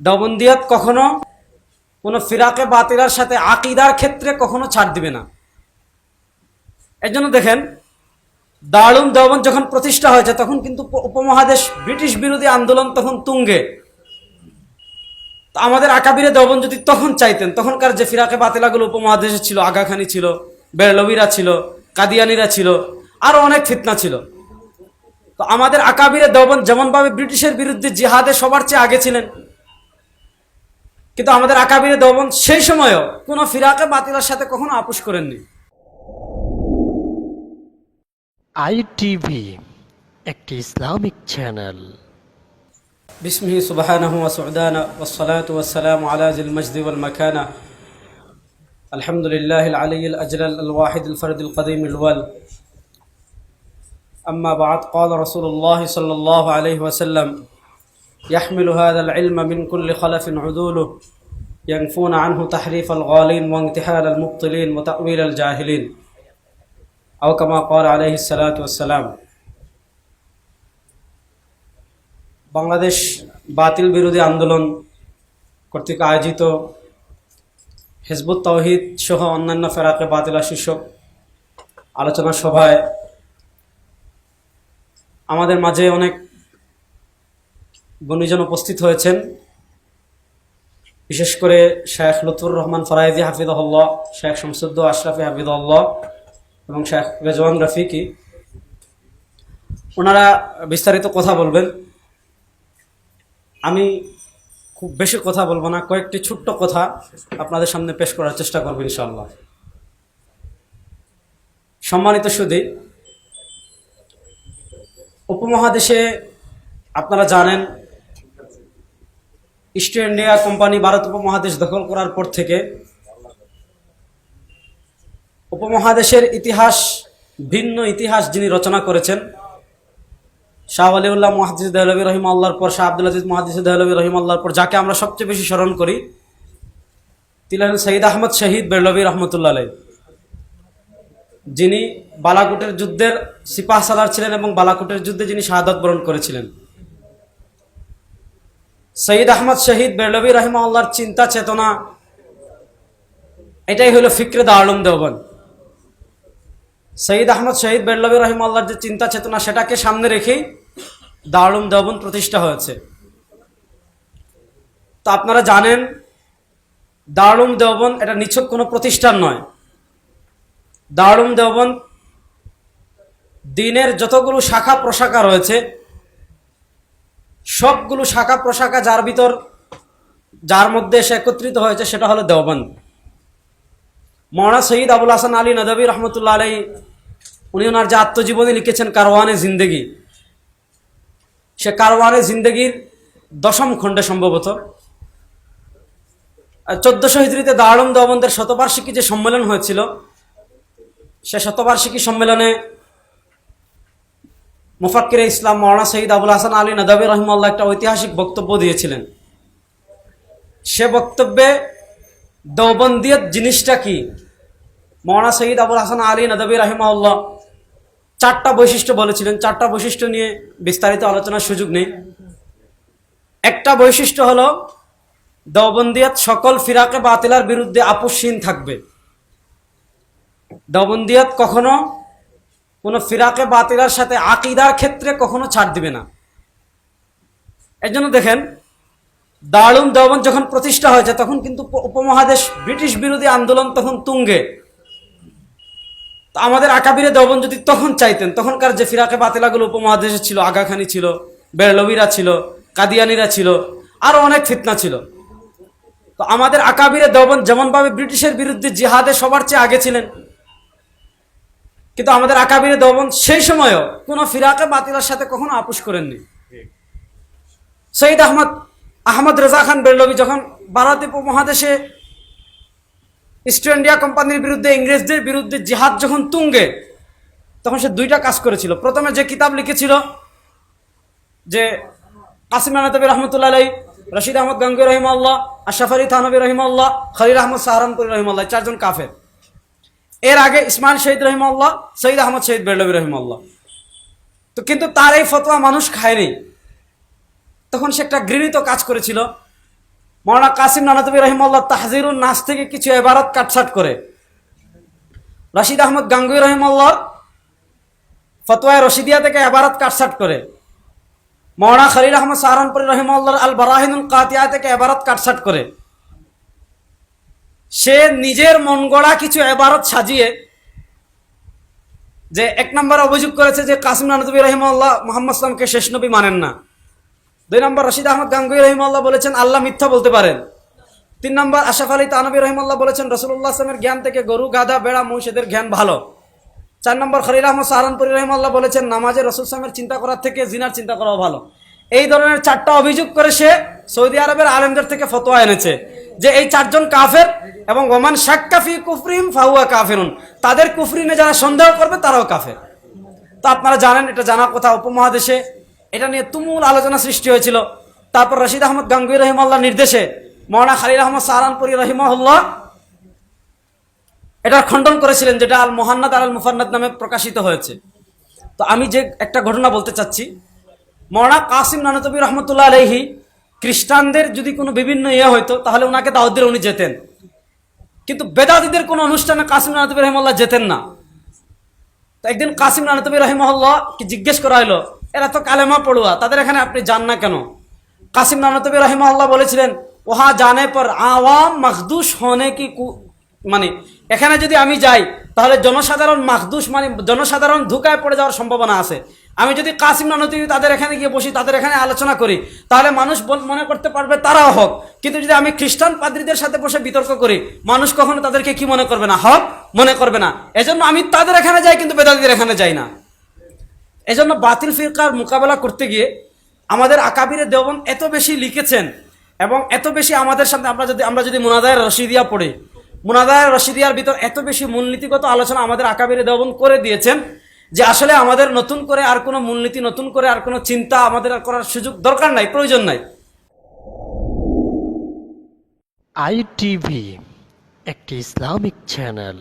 দেওবন্দিয়াত কখনো কোনো ফিরাকে বাতিলার সাথে আকীদার ক্ষেত্রে কখনো ছাড় দিবে না। এর জন্য দেখেন, দারুল দেওবন্দ যখন প্রতিষ্ঠা হয়েছে তখন কিন্তু উপমহাদেশ ব্রিটিশ বিরোধী আন্দোলন তখন তুঙ্গে। আমাদের আকাবিরে দেওবন্দ যদি তখন চাইতেন, তখনকার যে ফিরাকে বাতিলাগুলো উপমহাদেশে ছিল, আগাখানি ছিল, বেরলবিরা ছিল, কাদিয়ানিরা ছিল, আরো অনেক ফিতনা ছিল। তো আমাদের আকাবিরে দেওবন্দ যেমনভাবে ব্রিটিশের বিরুদ্ধে জিহাদে সবার চেয়ে আগে ছিলেন, কিন্তু আমাদের আকাবিরে দেওবন্দ সেই সময়ও কোনো ফিরাকে বাতিলার সাথে কখনো আপোষ করেননি। আইটিভি একটি ইসলামিক চ্যানেল। বিসমিহি সুবহানাহু ওয়া সুবহানা ওয়াসসালাতু ওয়াসসালামু আলা জিল মাজদি ওয়াল মাকানা আলহামদুলিল্লাহিল আলিয়্যিল আজলাল আল ওয়াহিদুল ফরদুল কদিমুল ওয়াল। আম্মা বা'দ, ক্বালা রাসূলুল্লাহ সাল্লাল্লাহু আলাইহি ওয়াসাল্লাম ইয়াহমিলু হাযাল ইলমা মিন কুল্লি খালাফিন উদুলুহু ইয়ানফুনা আনহু তাহরিফাল গালিন ওয়া ইনতিহালাল মুবতিলিন ওয়া তা'ওয়িলাল জাহিলিন আও কামা ক্বালা আলাইহিস সালাতু ওয়াসসালাম। বাংলাদেশ বাতিল বিরোধী আন্দোলন কর্তৃক আয়োজিত হিজবুত তাওহীদ সহ অন্যান্য ফেরাকে বাতিলা শীর্ষক আলোচনা সভায় আমাদের মাঝে অনেক গুণীজন উপস্থিত হয়েছেন। বিশেষ করে শেখ লুৎফুর রহমান ফরাইজি হাফিজাহুল্লাহ, শেখ শামসুদ্দো আশরাফি হাফিজাহুল্লাহ এবং শেখ রেজওয়ান রফিকি। ওনারা বিস্তারিত কথা বলবেন। আমি খুব বেশি কথা বলবো না, কয়েকটি ছোট্ট কথা আপনাদের সামনে পেশ করার চেষ্টা করব ইনশাআল্লাহ। সম্মানিত সুধী, উপমহাদেশে আপনারা জানেন, ইস্ট ইন্ডিয়া কোম্পানি ভারত উপমহাদেশ দখল করার পর থেকে উপমহাদেশের ইতিহাস, ভিন্ন ইতিহাস যিনি রচনা করেছেন, শাহ ওয়ালিউল্লাহ মুহাদ্দিস দেহলভী রহিমাহুল্লাহর পর শাহ আব্দুল আজিজ মুহাদ্দিস দেহলভী রহিমাহুল্লাহর পর যাকে আমরা সবচেয়ে বেশি স্মরণ করি, তিনি হলেন সৈয়দ আহমদ শহীদ বেরলভী রহমতুল্লাহ আলাইহ, যিনি বালাকোটের যুদ্ধের সিপাহ সালার ছিলেন এবং বালাকোটের যুদ্ধে যিনি শাহাদাত বরণ করেছিলেন। সৈয়দ আহমদ শহীদ বেরলভী রহিমাহুল্লাহর চিন্তা চেতনা, এটাই হলো ফিকরে দারুল দেওবন্দ। সৈয়দ আহমদ শহীদ বেরলভী রহিমাহুল্লাহর যে চিন্তা চেতনা, সেটাকে সামনে রেখেই দারুল দেওবন্দ প্রতিষ্ঠা হয়েছে। তো আপনারা জানেন, দারুল দেওবন্দ এটা নিছক কোনো প্রতিষ্ঠান নয়। দারুল দেওবন্দ দ্বীনের যতগুলো শাখা প্রশাখা রয়েছে, সবগুলো শাখা প্রশাখা যার মধ্যে এসে একত্রিত হয়েছে, সেটা হলো দেওবন্দ। মাওলানা সৈয়দ আবুল হাসান আলী নদভী রহমতুল্লাহ আলাইহি, উনি ওনার যে আত্মজীবনী লিখেছেন কারওয়ানে জিন্দেগি, সে কারওয়ানে জিন্দেগির 10ম খণ্ডে সম্ভবত 1400 হিজরিতে দারুল দেওবন্দের শতবার্ষিকী যে সম্মেলন হয়েছিল, সে শতবার্ষিকী সম্মেলনে মুফাক্কিরে ইসলাম মাওলানা সৈয়দ আবুল হাসান আলী নদভী রহিমাহুল্লাহ একটা ঐতিহাসিক বক্তব্য দিয়েছিলেন। সে বক্তব্যে দেওবন্দিয়ত জিনিসটা কি, মাওলানা সৈয়দ আবুল হাসান আলী নদভী রহিমাহুল্লাহ 4টা বৈশিষ্ট্য বলেছিলেন। 4টা বৈশিষ্ট্য নিয়ে বিস্তারিত আলোচনার সুযোগ নেই। একটা বৈশিষ্ট্য হলো, দেওবন্দিয়ত সকল ফিরাকে বাতিলার বিরুদ্ধে আপোষহীন থাকবে। দেওবন্দিয়ত কখনো কোনো ফিরাকে বাতিলার সাথে আকীদার ক্ষেত্রে কখনো ছাড় দিবে না। এর জন্য দেখেন, দারুল দেওবন্দ যখন প্রতিষ্ঠা হয়েছে তখন কিন্তু উপমহাদেশ ব্রিটিশ বিরোধী আন্দোলন তখন তুঙ্গে। আমাদের আকাবিরে দেওবন্দ যদি তখন চাইতেন, তখনকার যে ফিরাকে বাতিলাগুলো উপমহাদেশে ছিল, আগাখানি ছিল, বেরলবিরা ছিল, কাদিয়ানিরা ছিল, আরো অনেক ফিতনা ছিল। তো আমাদের আকাবিরে দেওবন্দ যেমনভাবে ব্রিটিশের বিরুদ্ধে জিহাদে সবার চেয়ে আগে ছিলেন, কিন্তু আমাদের আকাবিরে দেওবন্দ সেই সময়ও কোনো ফিরাকে বাতিলার সাথে কখনো আপোষ করেননি। সৈয়দ আহমদ রেজা খান বেরলভী যখন ভারত উপমহাদেশে ইস্ট ইন্ডিয়া কোম্পানির বিরুদ্ধে, ইংরেজদের বিরুদ্ধে জিহাদ যখন তুঙ্গে, তখন সে 2টা কাজ করেছিল। প্রথমে যে কিতাব লিখেছিল, যে কাসিম নদভী রহমতুল্লাহ আলাইহি, রশিদ আহমদ গঙ্গোহী রহিমাহুল্লাহ, আশরাফ আলী থানভী রহিমাহুল্লাহ, খলিল আহমদ সাহারানপুরী রহিমাহুল্লাহ, 4 জন কাফের। এর আগে ইসমাইল শহীদ রহিমাহুল্লাহ, সৈয়দ আহমদ শহীদ বেরলভী রহিমাহুল্লাহ। তো কিন্তু তার এই ফতোয়া মানুষ খায়নি। তখন সে একটা ঘৃণিত কাজ করেছিল, মাওলানা কাসিম নানতবী রহিমাল্লাহ তাহজিরুন নাস থেকে কিছু ইবারত কাটছাট করে, রশিদ আহমদ গাঙ্গুই রহিমাল্লাহ ফতোয়া রশিদিয়া থেকে ইবারত কাটছাট করে, মাওলানা খলিল আহমদ সাহারানপুরী রহিমাল্লাহ আল বারাহিনুল কাতিয়া থেকে ইবারত কাটছাট করে, সে নিজের মন গড়া কিছু ইবারত সাজিয়ে যে 1 নম্বর অভিযোগ করেছে যে কাসিম নানতবী রহিমাল্লাহ মুহাম্মদ সাল্লামকে শেষ নবী মানেন না। 2 নম্বর রশিদ আহমদ গাঙ্গুই রহিমাল্লাহ বলেছেন আল্লাহ মিথ্যা বলতে পারেন। 3 নম্বর আশরাফ আলী থানভী রহিমাল্লাহ বলেছেন রাসূলুল্লাহ সাল্লাল্লাহু আলাইহি ওয়াসাল্লামের জ্ঞান থেকে গরু, গাধা, বেড়া, মহিষ এদের জ্ঞান ভালো। 4 নম্বর খলিল আহমদ সাহারানপুরী রহিমাল্লাহ বলেছেন নামাজে রাসূল সাল্লাল্লাহু আলাইহি ওয়াসাল্লামের চিন্তা করার থেকে জিনার চিন্তা করাও ভালো। এই ধরনের 4টা অভিযোগ করে সে সৌদি আরবের আলেমদের থেকে ফতোয়া এনেছে যে এই 4 জন কাফের এবং ওমান শাক্কা ফি কুফরিহিম ফাহুয়া কাফিরুন, তাদের কুফরি নিয়ে যারা সন্দেহ করবে তারাও কাফের। তো আপনারা জানেন, এটা জানার কথা, উপমহাদেশে এটা নিয়ে তুমুল আলোচনা সৃষ্টি হয়েছিল। তারপর রশিদ আহমদ গাঙ্গুই রহিমাল্লাহ নির্দেশে মাওলানা খলিল আহমদ সাহারানপুরী রহিমাহুল্লাহ এটা খণ্ডন করেছিলেন, যেটা আল মুহান্নাদ আল মুফান্নাদ নামে প্রকাশিত হয়েছে। তো আমি যে একটা ঘটনা বলতে চাচ্ছি, মাওলানা কাসিম নানতবী রহমতুল্লাহ আলাইহি খ্রিস্টানদের যদি কোনো বিভিন্ন হইতো তাহলে ওনাকে দাওয়াত দিলে উনি যেতেন, কিন্তু বেদাতীদের কোনো অনুষ্ঠানে কাসিম নানতবী রহিমাল্লাহ যেতেন না। তো একদিন কাসিম নানতবী রহিমাহুল্লাহ কি জিজ্ঞেস করা হলো, এরা তো কালেমা পড়ুয়া, তাদের এখানে আপনি যান না কেন? কাসিম নানতবী রহিমাহুল্লাহ বলেছিলেন ওহা জানে পর আওয়াম মখদুশ হোনে কি মানে এখানে যদি আমি যাই তাহলে জনসাধারণ মাখদুশ মানে জনসাধারণ ধোঁকায় পড়ে যাওয়ার সম্ভাবনা আছে। আমি যদি কাসিম নানতবী তাদের এখানে গিয়ে বসি, তাদের এখানে আলোচনা করি, তাহলে মানুষ মনে করতে পারবে তারাও হক। কিন্তু যদি আমি খ্রিস্টান পাদ্রীদের সাথে বসে বিতর্ক করি, মানুষ কখনো তাদেরকে কি মনে করবে না? হক মনে করবে না। এজন্য আমি তাদের এখানে যাই, কিন্তু বেদাতীদের এখানে যাই না। এজন্য বাতিল ফিরকার মোকাবেলা করতে গিয়ে আমাদের আকাবিরে দেওবন্দ এত বেশি লিখেছেন এবং এত বেশি আমাদের সামনে আমরা যদি মুনাদায়ে রশিদিয়া পড়ি, মুনাদায়ে রশিদিয়ার ভিতর এত বেশি মূলনীতিগত আলোচনা আমাদের আকাবিরে দেওবন্দ করে দিয়েছেন যে আসলে আমাদের নতুন করে আর কোনো মূলনীতি, নতুন করে আর কোনো চিন্তা আমাদের আর করার সুযোগ দরকার নাই, প্রয়োজন নাই। ITV একটি ইসলামিক চ্যানেল।